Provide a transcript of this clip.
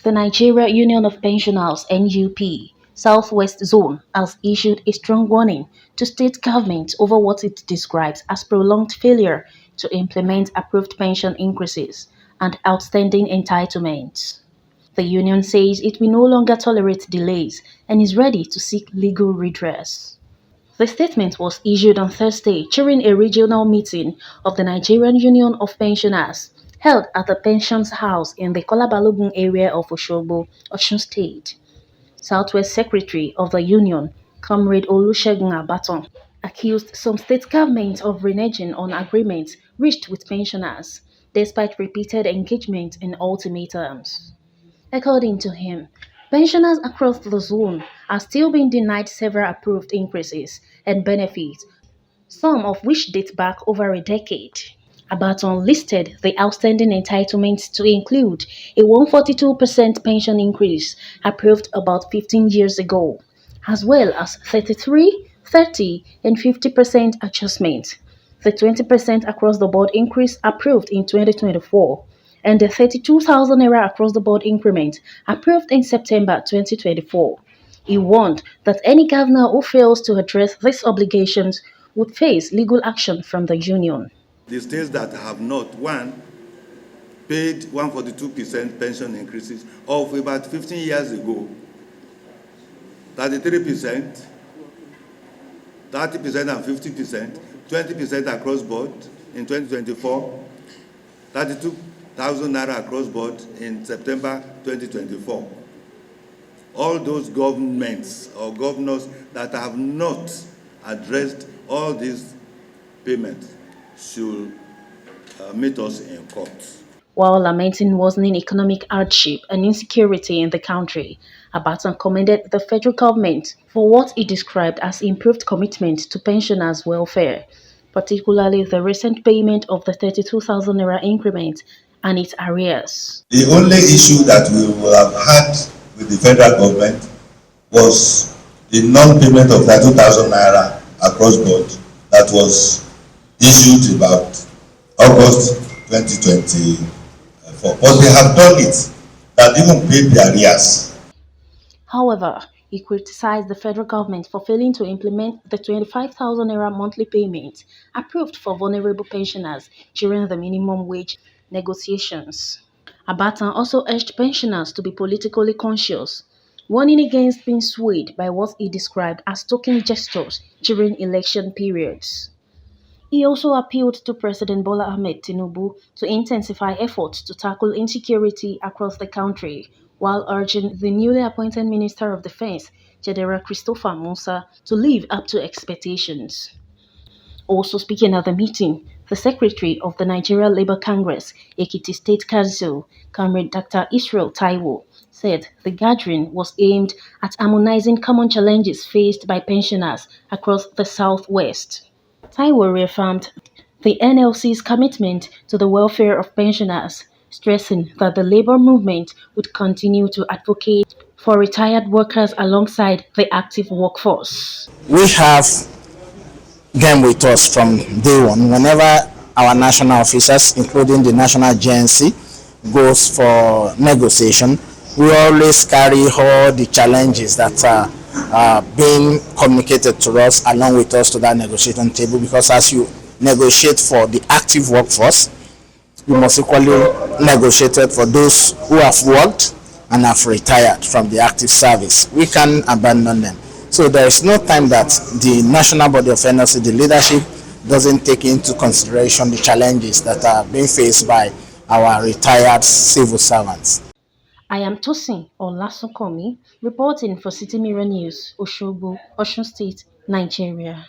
The Nigeria Union of Pensioners (NUP) Southwest Zone has issued a strong warning to state governments over what it describes as prolonged failure to implement approved pension increases and outstanding entitlements. The union says it will no longer tolerate delays and is ready to seek legal redress. The statement was issued on Thursday during a regional meeting of the Nigerian Union of Pensioners held at the Pensions House in the Kolabalogun area of Oshogbo, Osun State. Southwest Secretary of the Union, Comrade Olusegun Abaton, accused some state governments of reneging on agreements reached with pensioners, despite repeated engagement in ultimatums. According to him, pensioners across the zone are still being denied several approved increases and benefits, some of which date back over a decade. Abaton listed the outstanding entitlements to include a 142% pension increase approved about 15 years ago, as well as 33, 30, and 50% adjustments, the 20% across the board increase approved in 2024, and the 32,000 naira across the board increment approved in September 2024. He warned that any governor who fails to address these obligations would face legal action from the union. The states that have not, one, paid 142% pension increases of about 15 years ago, 33%, 30% and 50%, 20% across board in 2024, 32,000 naira across board in September 2024. All those governments or governors that have not addressed all these payments should meet us in court. While lamenting worsening economic hardship and insecurity in the country, Abaton commended the federal government for what he described as improved commitment to pensioners' welfare, particularly the recent payment of the 32,000 naira increment and its arrears. The only issue that we will have had with the federal government was the non-payment of 32,000 naira across board that was issued about August 2024. But they have done it, that even paid the arrears. However, he criticized the federal government for failing to implement the 25,000 naira monthly payment approved for vulnerable pensioners during the minimum wage negotiations. Abaton also urged pensioners to be politically conscious, warning against being swayed by what he described as token gestures during election periods. He also appealed to President Bola Ahmed Tinubu to intensify efforts to tackle insecurity across the country, while urging the newly appointed Minister of Defense, General Christopher Musa, to live up to expectations. Also speaking at the meeting, the Secretary of the Nigeria Labour Congress, Ekiti State Council, Comrade Dr. Israel Taiwo, said the gathering was aimed at harmonizing common challenges faced by pensioners across the Southwest. Taiwo reaffirmed the NLC's commitment to the welfare of pensioners, stressing that the labor movement would continue to advocate for retired workers alongside the active workforce. We have them with us from day one. Whenever our national officers, including the national GNC, goes for negotiation, we always carry all the challenges that are being communicated to us along with us to that negotiation table, because as you negotiate for the active workforce, you must equally negotiate for those who have worked and have retired from the active service. We can abandon them. So there is no time that the national body of NLC, the leadership, doesn't take into consideration the challenges that are being faced by our retired civil servants. I am Tosin Olasunkanmi, reporting for City Mirror News, Oshogbo, Osun State, Nigeria.